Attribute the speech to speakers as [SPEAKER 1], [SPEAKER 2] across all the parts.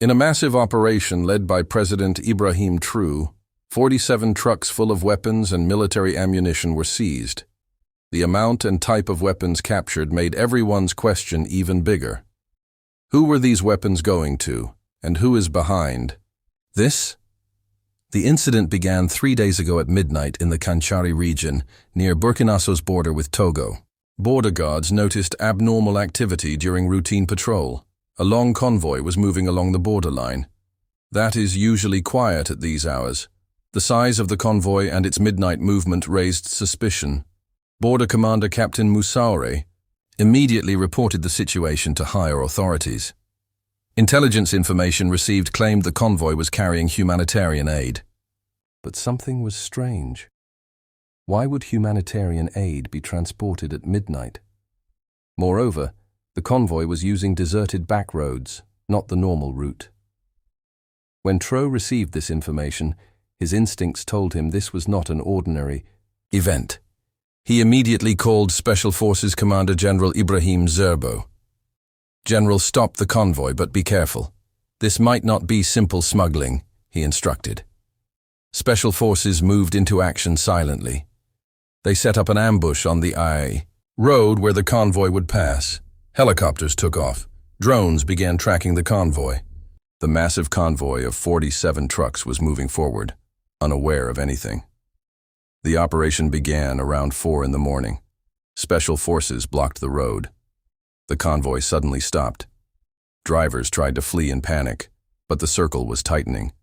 [SPEAKER 1] In a massive operation led by President Ibrahim Traoré, 47 trucks full of weapons and military ammunition were seized. The amount and type of weapons captured made everyone's question even bigger. Who were these weapons going to, and who is behind this? The incident began 3 days ago at midnight in the Kanchari region, near Burkina Faso's border with Togo. Border guards noticed abnormal activity during routine patrol. A long convoy was moving along the borderline. That is usually quiet at these hours. The size of the convoy and its midnight movement raised suspicion. Border Commander Captain Traoré immediately reported the situation to higher authorities. Intelligence information received claimed the convoy was carrying humanitarian aid. But something was strange. Why would humanitarian aid be transported at midnight? Moreover, the convoy was using deserted back roads, not the normal route. When Traoré received this information, his instincts told him this was not an ordinary event. He immediately called Special Forces Commander General Ibrahim Zerbo. "General, stop the convoy, but be careful. This might not be simple smuggling," he instructed. Special Forces moved into action silently. They set up an ambush on the I road where the convoy would pass. Helicopters took off. Drones began tracking the convoy. The massive convoy of 47 trucks was moving forward, unaware of anything. The operation began around 4 in the morning. Special Forces blocked the road. The convoy suddenly stopped. Drivers tried to flee in panic, but the circle was tightening.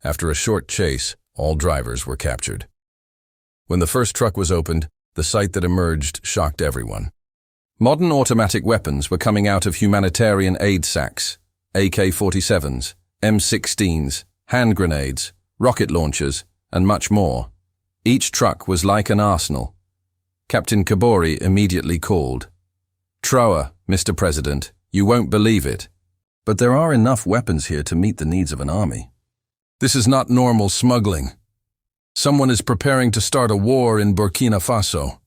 [SPEAKER 1] After a short chase, all drivers were captured. When the first truck was opened, the sight that emerged shocked everyone. Modern automatic weapons were coming out of humanitarian aid sacks: AK-47s, M16s, hand grenades, rocket launchers, and much more. Each truck was like an arsenal. Captain Kabori immediately called. "Traoré, Mr. President, you won't believe it, but there are enough weapons here to meet the needs of an army. This is not normal smuggling. Someone is preparing to start a war in Burkina Faso,"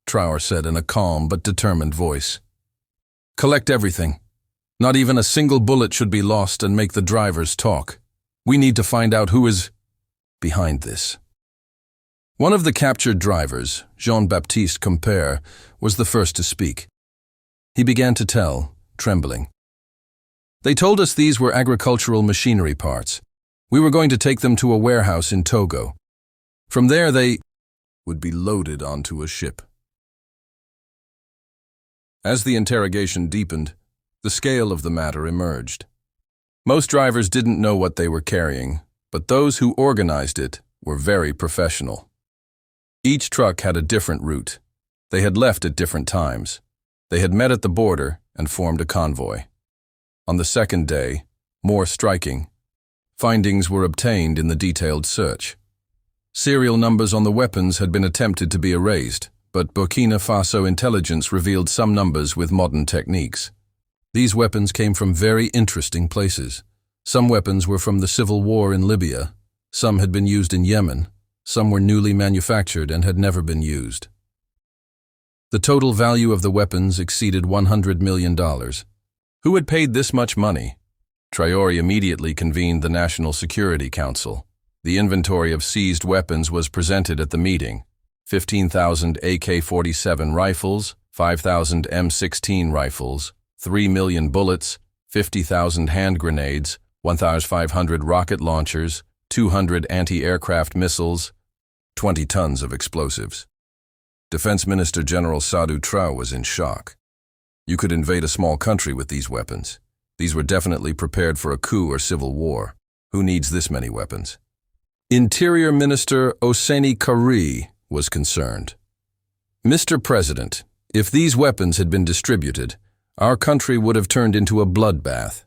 [SPEAKER 1] Traoré said in a calm but determined voice. "Collect everything. Not even a single bullet should be lost, and make the drivers talk. We need to find out who is behind this." One of the captured drivers, Jean-Baptiste Compère, was the first to speak. He began to tell, trembling. "They told us these were agricultural machinery parts. We were going to take them to a warehouse in Togo. From there they would be loaded onto a ship." As the interrogation deepened, the scale of the matter emerged. Most drivers didn't know what they were carrying, but those who organized it were very professional. Each truck had a different route. They had left at different times. They had met at the border and formed a convoy. On the second day, more striking, findings were obtained in the detailed search. Serial numbers on the weapons had been attempted to be erased, but Burkina Faso intelligence revealed some numbers with modern techniques. These weapons came from very interesting places. Some weapons were from the civil war in Libya, some had been used in Yemen, some were newly manufactured and had never been used. The total value of the weapons exceeded $100 million. Who had paid this much money? Traoré immediately convened the National Security Council. The inventory of seized weapons was presented at the meeting: 15,000 AK-47 rifles, 5,000 M16 rifles, 3 million bullets, 50,000 hand grenades, 1,500 rocket launchers, 200 anti-aircraft missiles, 20 tons of explosives. Defense Minister General Sadou Traoré was in shock. You could invade a small country with these weapons. These were definitely prepared for a coup or civil war. Who needs this many weapons? Interior Minister Hosseini Kari was concerned. "Mr. President, if these weapons had been distributed, our country would have turned into a bloodbath.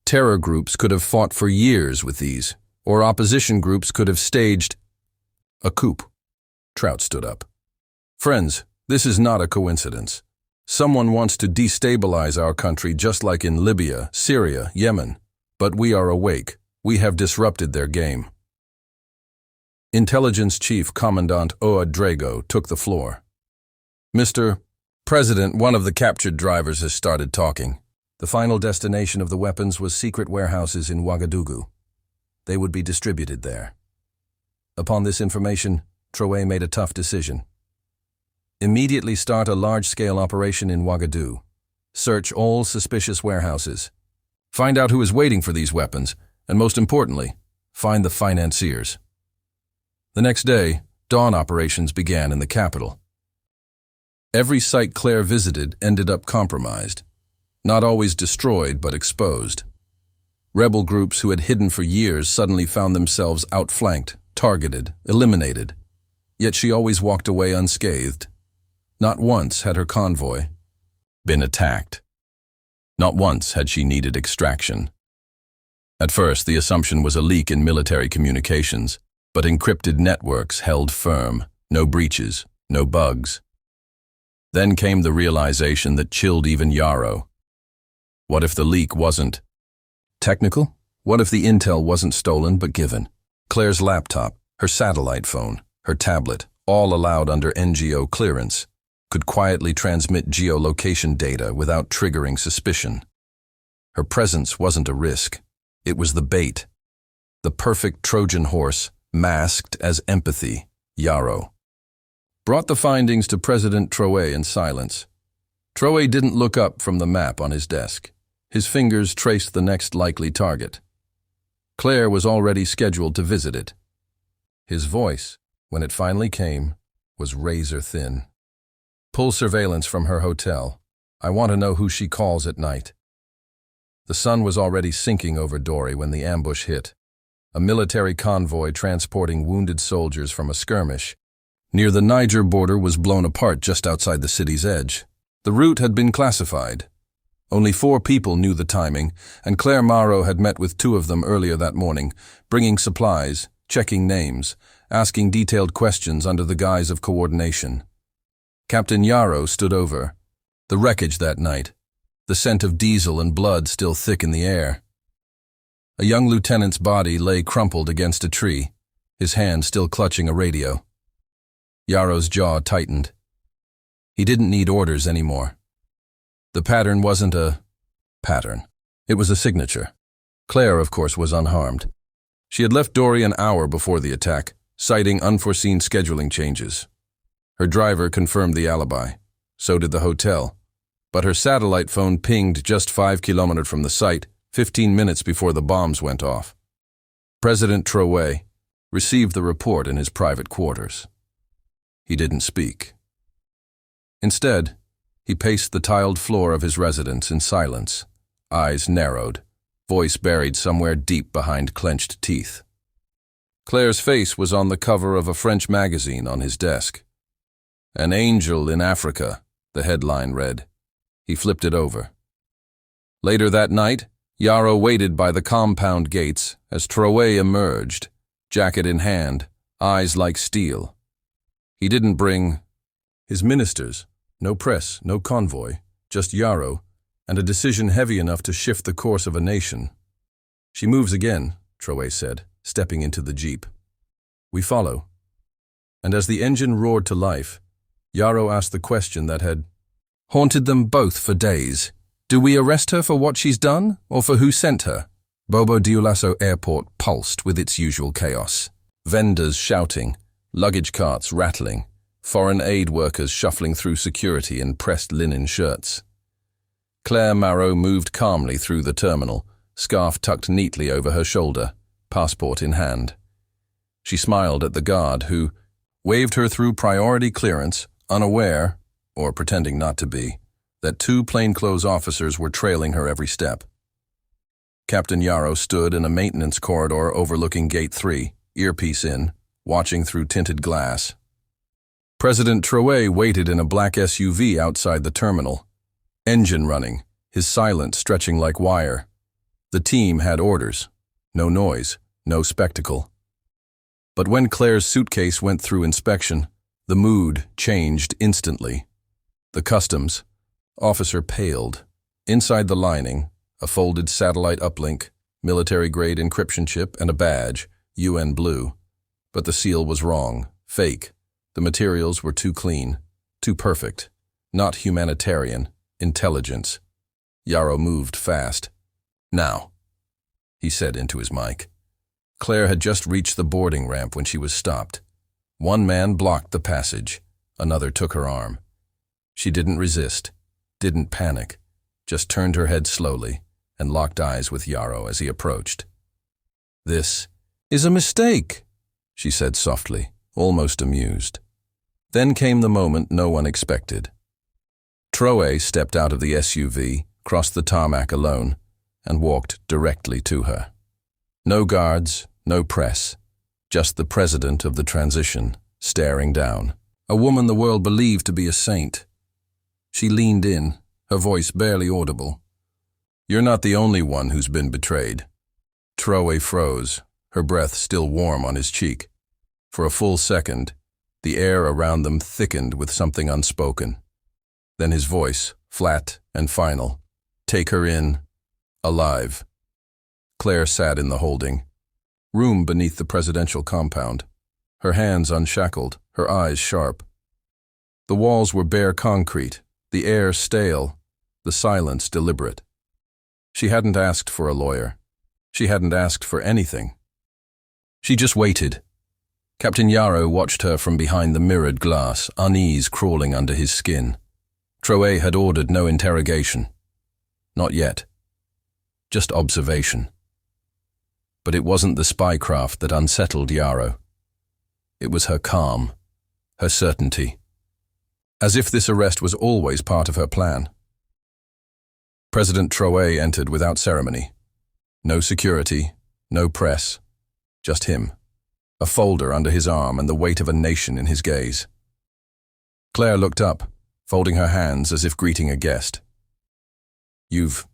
[SPEAKER 1] Terror groups could have fought for years with these, or opposition groups could have staged a coup." Traoré stood up. "Friends, this is not a coincidence. Someone wants to destabilize our country just like in Libya, Syria, Yemen. But we are awake. We have disrupted their game." Intelligence Chief Commandant Ouedraogo took the floor. "Mr. President, one of the captured drivers has started talking. The final destination of the weapons was secret warehouses in Ouagadougou. They would be distributed there. Upon this information, Traoré made a tough decision. Immediately start a large-scale operation in Ouagadougou. Search all suspicious warehouses. Find out who is waiting for these weapons, and most importantly, find the financiers. The next day, dawn operations began in the capital. Every site Claire visited ended up compromised. Not always destroyed, but exposed. Rebel groups who had hidden for years suddenly found themselves outflanked, targeted, eliminated. Yet she always walked away unscathed. Not once had her convoy been attacked. Not once had she needed extraction. At first, the assumption was a leak in military communications, but encrypted networks held firm. No breaches, no bugs. Then came the realization that chilled even Yarrow. What if the leak wasn't technical? What if the intel wasn't stolen but given? Claire's laptop, her satellite phone, her tablet, all allowed under NGO clearance, could quietly transmit geolocation data without triggering suspicion. Her presence wasn't a risk. It was the bait. The perfect Trojan horse, masked as empathy, Yarrow. Brought the findings to President Traoré in silence. Traoré didn't look up from the map on his desk. His fingers traced the next likely target. Claire was already scheduled to visit it. His voice, when it finally came, was razor thin. Pull surveillance from her hotel. I want to know who she calls at night. The sun was already sinking over Dori when the ambush hit. A military convoy transporting wounded soldiers from a skirmish near the Niger border was blown apart just outside the city's edge. The route had been classified. Only 4 people knew the timing, and Claire Marot had met with 2 of them earlier that morning, bringing supplies, checking names, asking detailed questions under the guise of coordination. Captain Yarrow stood over. The wreckage that night, the scent of diesel and blood still thick in the air. A young lieutenant's body lay crumpled against a tree, his hand still clutching a radio. Yarrow's jaw tightened. He didn't need orders anymore. The pattern wasn't a pattern. It was a signature. Claire, of course, was unharmed. She had left Dori an hour before the attack, citing unforeseen scheduling changes. Her driver confirmed the alibi. So did the hotel. But her satellite phone pinged just 5 kilometers from the site, 15 minutes before the bombs went off. President Traoré received the report in his private quarters. He didn't speak. Instead, he paced the tiled floor of his residence in silence, eyes narrowed, voice buried somewhere deep behind clenched teeth. Claire's face was on the cover of a French magazine on his desk. "An Angel in Africa," the headline read. He flipped it over. Later that night, Yarrow waited by the compound gates as Traoré emerged, jacket in hand, eyes like steel. He didn't bring his ministers, no press, no convoy, just Yarrow, and a decision heavy enough to shift the course of a nation. "She moves again," Traoré said, stepping into the jeep. "We follow." And as the engine roared to life, Yarrow asked the question that had haunted them both for days. "Do we arrest her for what she's done, or for who sent her?" Bobo Dioulasso Airport pulsed with its usual chaos. Vendors shouting, luggage carts rattling, foreign aid workers shuffling through security in pressed linen shirts. Claire Marot moved calmly through the terminal, scarf tucked neatly over her shoulder, passport in hand. She smiled at the guard who waved her through priority clearance, unaware, or pretending not to be, that 2 plainclothes officers were trailing her every step. Captain Yarrow stood in a maintenance corridor overlooking Gate 3, earpiece in, watching through tinted glass. President Traoré waited in a black SUV outside the terminal, engine running, his silence stretching like wire. The team had orders. No noise, no spectacle. But when Claire's suitcase went through inspection, the mood changed instantly. The customs officer paled. Inside the lining, a folded satellite uplink, military-grade encryption chip, and a badge, UN Blue. But the seal was wrong, fake. The materials were too clean, too perfect. Not humanitarian, intelligence. Yarrow moved fast. "Now," he said into his mic. Claire had just reached the boarding ramp when she was stopped. One man blocked the passage. Another took her arm. She didn't resist, didn't panic, just turned her head slowly and locked eyes with Yarrow as he approached. "This is a mistake," she said softly, almost amused. Then came the moment no one expected. Traoré stepped out of the SUV, crossed the tarmac alone, and walked directly to her. No guards, no press, just the president of the transition, staring down. A woman the world believed to be a saint. She leaned in, her voice barely audible. "You're not the only one who's been betrayed." Traoré froze, her breath still warm on his cheek. For a full second, the air around them thickened with something unspoken. Then his voice, flat and final. "Take her in, alive." Claire sat in the holding room beneath the presidential compound, her hands unshackled, her eyes sharp. The walls were bare concrete, the air stale, the silence deliberate. She hadn't asked for a lawyer. She hadn't asked for anything. She just waited. Captain Yarrow watched her from behind the mirrored glass, unease crawling under his skin. Traoré had ordered no interrogation. Not yet. Just observation. But it wasn't the spycraft that unsettled Yarrow. It was her calm, her certainty. As if this arrest was always part of her plan. President Traoré entered without ceremony. No security, no press, just him. A folder under his arm and the weight of a nation in his gaze. Claire looked up, folding her hands as if greeting a guest. "You've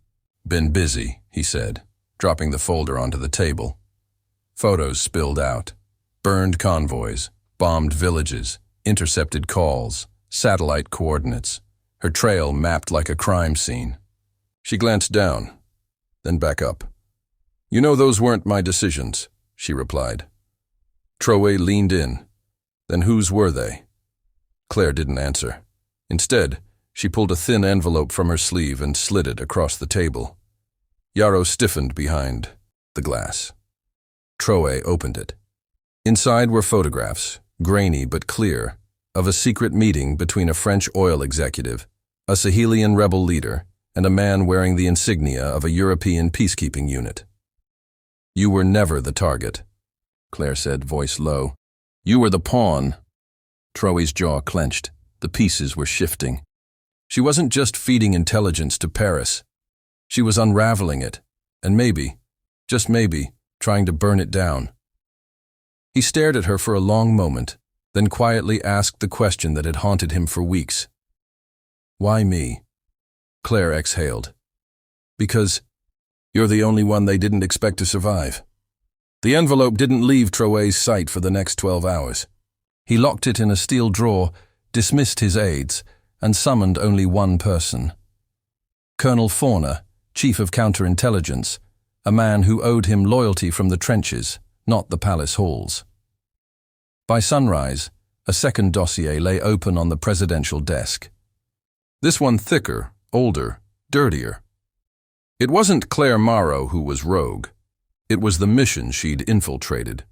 [SPEAKER 1] been busy," he said, dropping the folder onto the table. Photos spilled out. Burned convoys, bombed villages, intercepted calls, satellite coordinates. Her trail mapped like a crime scene. She glanced down, then back up. "You know those weren't my decisions," she replied. Traoré leaned in. "Then whose were they?" Claire didn't answer. Instead, she pulled a thin envelope from her sleeve and slid it across the table. Yarrow stiffened behind the glass. Traoré opened it. Inside were photographs, grainy but clear, of a secret meeting between a French oil executive, a Sahelian rebel leader, and a man wearing the insignia of a European peacekeeping unit. "You were never the target," Claire said, voice low. "You were the pawn." Traoré's jaw clenched. The pieces were shifting. She wasn't just feeding intelligence to Paris. She was unraveling it, and maybe, just maybe, trying to burn it down. He stared at her for a long moment, then quietly asked the question that had haunted him for weeks. "Why me?" Claire exhaled. "Because you're the only one they didn't expect to survive." The envelope didn't leave Traoré's sight for the next 12 hours. He locked it in a steel drawer, dismissed his aides, and summoned only one person. Colonel Fauna, chief of counterintelligence, a man who owed him loyalty from the trenches, not the palace halls. By sunrise, a second dossier lay open on the presidential desk. This one thicker, older, dirtier. It wasn't Claire Morrow who was rogue. It was the mission she'd infiltrated.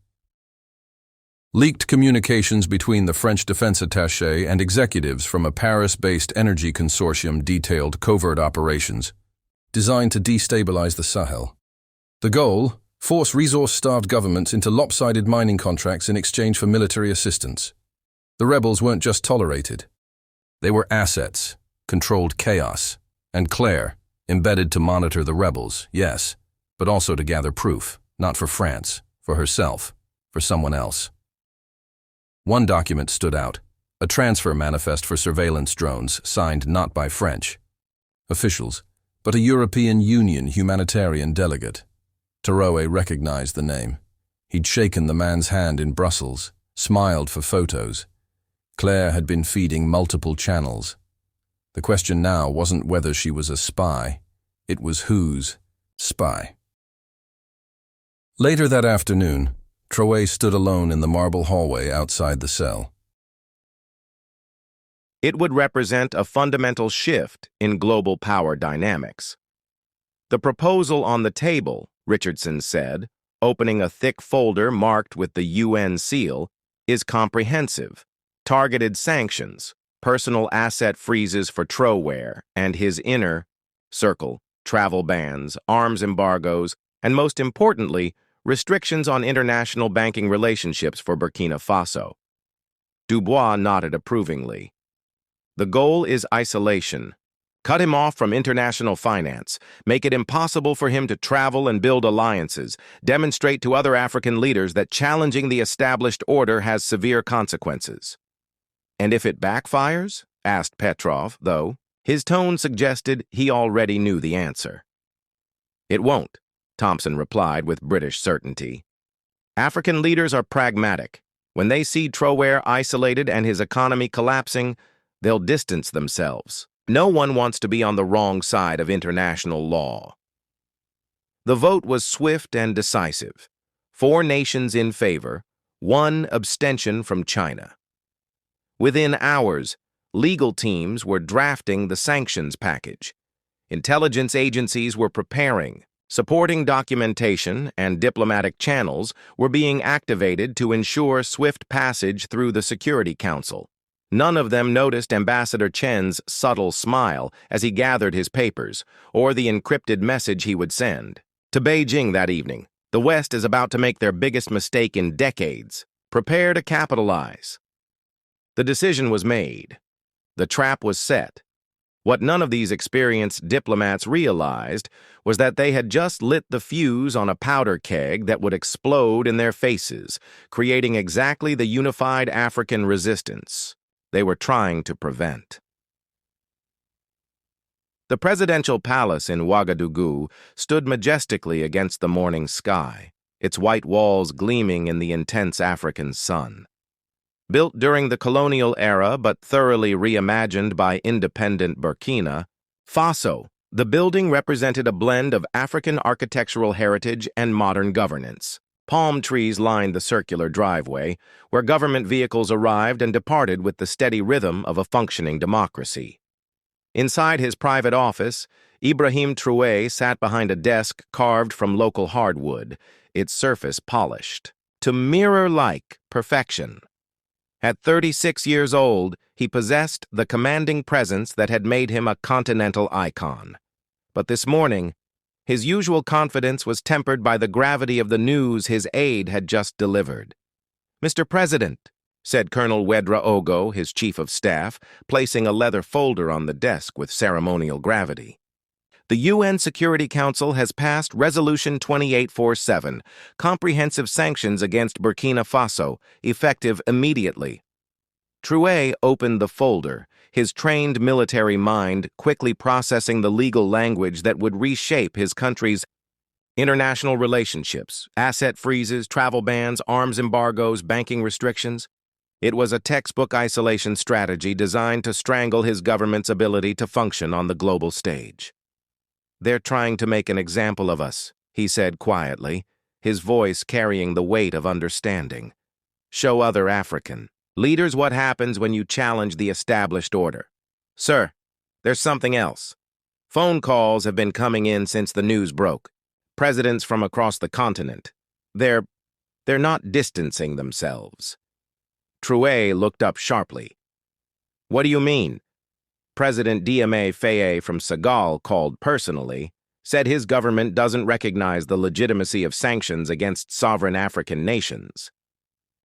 [SPEAKER 1] Leaked communications between the French defense attaché and executives from a Paris-based energy consortium detailed covert operations, designed to destabilize the Sahel. The goal? Force resource-starved governments into lopsided mining contracts in exchange for military assistance. The rebels weren't just tolerated. They were assets, controlled chaos, and Claire, embedded to monitor the rebels, yes, but also to gather proof, not for France, for herself, for someone else. One document stood out, a transfer manifest for surveillance drones signed not by French officials, but a European Union humanitarian delegate. Traoré recognized the name. He'd shaken the man's hand in Brussels, smiled for photos. Claire had been feeding multiple channels. The question now wasn't whether she was a spy, it was whose spy. Later that afternoon, Traoré stood alone in the marble hallway outside the cell.
[SPEAKER 2] It would represent a fundamental shift in global power dynamics. The proposal on the table, Richardson said, opening a thick folder marked with the UN seal, is comprehensive. Targeted sanctions, personal asset freezes for Traoré and his inner circle, travel bans, arms embargoes, and most importantly, restrictions on international banking relationships for Burkina Faso. Dubois nodded approvingly. The goal is isolation. Cut him off from international finance, make it impossible for him to travel and build alliances, demonstrate to other African leaders that challenging the established order has severe consequences. And if it backfires? Asked Petrov, though. His tone suggested he already knew the answer. It won't, Thompson replied with British certainty. African leaders are pragmatic. When they see Traoré isolated and his economy collapsing, they'll distance themselves. No one wants to be on the wrong side of international law. The vote was swift and decisive. 4 nations in favor, 1 abstention from China. Within hours, legal teams were drafting the sanctions package. Intelligence agencies were preparing. Supporting documentation and diplomatic channels were being activated to ensure swift passage through the Security Council. None of them noticed Ambassador Chen's subtle smile as he gathered his papers, or the encrypted message he would send. To Beijing that evening, the West is about to make their biggest mistake in decades. Prepare to capitalize. The decision was made. The trap was set. What none of these experienced diplomats realized was that they had just lit the fuse on a powder keg that would explode in their faces, creating exactly the unified African resistance they were trying to prevent. The presidential palace in Ouagadougou stood majestically against the morning sky, its white walls gleaming in the intense African sun. Built during the colonial era but thoroughly reimagined by independent Burkina Faso, the building represented a blend of African architectural heritage and modern governance. Palm trees lined the circular driveway, where government vehicles arrived and departed with the steady rhythm of a functioning democracy. Inside his private office, Ibrahim Traoré sat behind a desk carved from local hardwood, its surface polished to mirror-like perfection. At 36 years old, he possessed the commanding presence that had made him a continental icon. But this morning, his usual confidence was tempered by the gravity of the news his aide had just delivered. "Mr. President," said Colonel Wedra Ogo, his chief of staff, placing a leather folder on the desk with ceremonial gravity. "The UN Security Council has passed Resolution 2847, comprehensive sanctions against Burkina Faso, effective immediately." Traoré opened the folder, his trained military mind quickly processing the legal language that would reshape his country's international relationships, asset freezes, travel bans, arms embargoes, banking restrictions. It was a textbook isolation strategy designed to strangle his government's ability to function on the global stage. "They're trying to make an example of us," he said quietly, his voice carrying the weight of understanding. "Show other African leaders what happens when you challenge the established order." "Sir, there's something else. Phone calls have been coming in since the news broke. Presidents from across the continent. They're not distancing themselves." Traoré looked up sharply. "What do you mean?" President Diomaye Faye from Senegal called personally, said his government doesn't recognize the legitimacy of sanctions against sovereign African nations.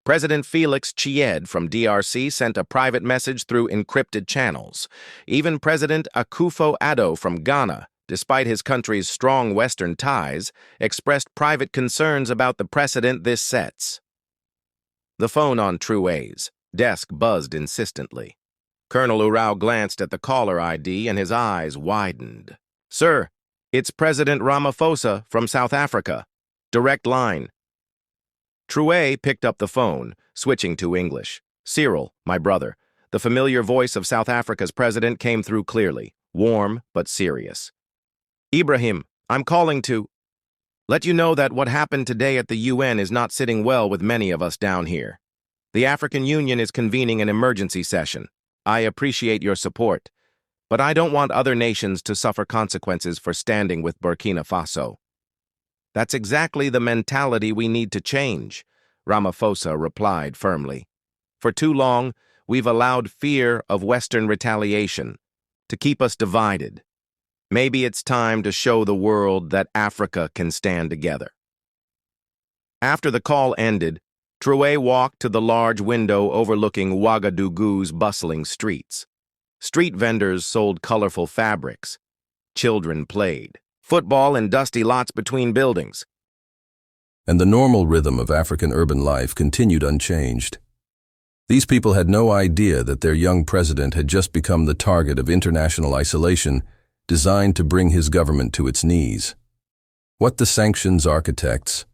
[SPEAKER 2] President Félix Tshisekedi from DRC sent a private message through encrypted channels. Even President Akufo-Addo from Ghana, despite his country's strong Western ties, expressed private concerns about the precedent this sets. The phone on Traoré's desk buzzed insistently. Colonel Urao glanced at the caller ID and his eyes widened. "Sir, it's President Ramaphosa from South Africa. Direct line." Traoré picked up the phone, switching to English. "Cyril, my brother." The familiar voice of South Africa's president came through clearly, warm but serious. "Ibrahim, I'm calling to let you know that what happened today at the UN is not sitting well with many of us down here. The African Union is convening an emergency session. I appreciate your support. but I don't want other nations to suffer consequences for standing with Burkina Faso. That's exactly the mentality we need to change, Ramaphosa replied firmly. For too long, we've allowed fear of Western retaliation to keep us divided. Maybe it's time to show the world that Africa can stand together. After the call ended, Traoré walked to the large window overlooking Ouagadougou's bustling streets. Street vendors sold colorful fabrics. Children played football in dusty lots between buildings.
[SPEAKER 1] And the normal rhythm of African urban life continued unchanged. These people had no idea that their young president had just become the target of international isolation designed to bring his government to its knees. What the sanctions architects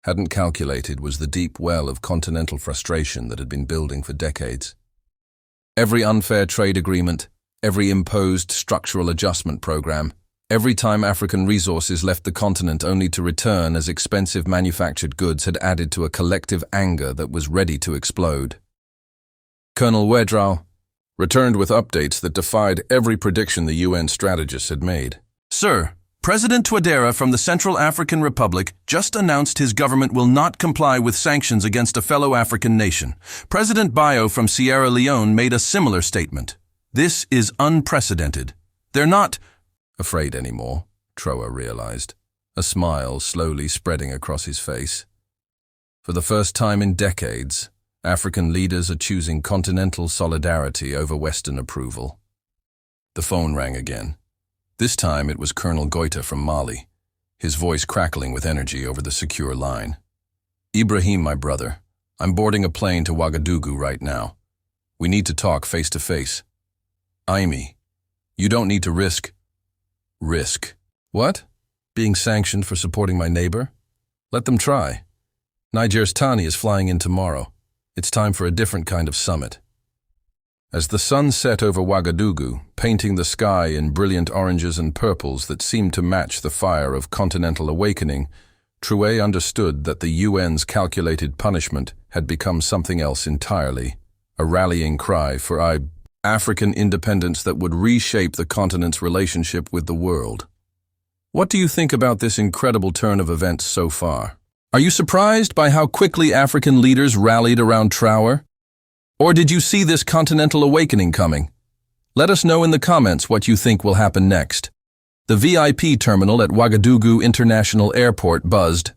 [SPEAKER 1] hadn't calculated was the deep well of continental frustration that had been building for decades. Every unfair trade agreement, every imposed structural adjustment program, every time African resources left the continent only to return as expensive manufactured goods had added to a collective anger that was ready to explode. Colonel Ouedraogo returned with updates that defied every prediction the UN strategists had made. Sir, President Traoré from the Central African Republic just announced his government will not comply with sanctions against a fellow African nation. President Bayo from Sierra Leone made a similar statement. This is unprecedented. They're not afraid anymore, Traoré realized, a smile slowly spreading across his face. For the first time in decades, African leaders are choosing continental solidarity over Western approval. The phone rang again. This time it was Colonel Goita from Mali, his voice crackling with energy over the secure line. Ibrahim, my brother, I'm boarding a plane to Ouagadougou right now. We need to talk face to face. Aimi, you don't need to risk. Risk? What? Being sanctioned for supporting my neighbor? Let them try. Niger's Tani is flying in tomorrow. It's time for a different kind of summit. As the sun set over Ouagadougou, painting the sky in brilliant oranges and purples that seemed to match the fire of continental awakening, Traoré understood that the UN's calculated punishment had become something else entirely, a rallying cry for African independence that would reshape the continent's relationship with the world. What do you think about this incredible turn of events so far? Are you surprised by how quickly African leaders rallied around Traoré? Or did you see this continental awakening coming? Let us know in the comments what you think will happen next. The VIP terminal at Ouagadougou International Airport buzzed.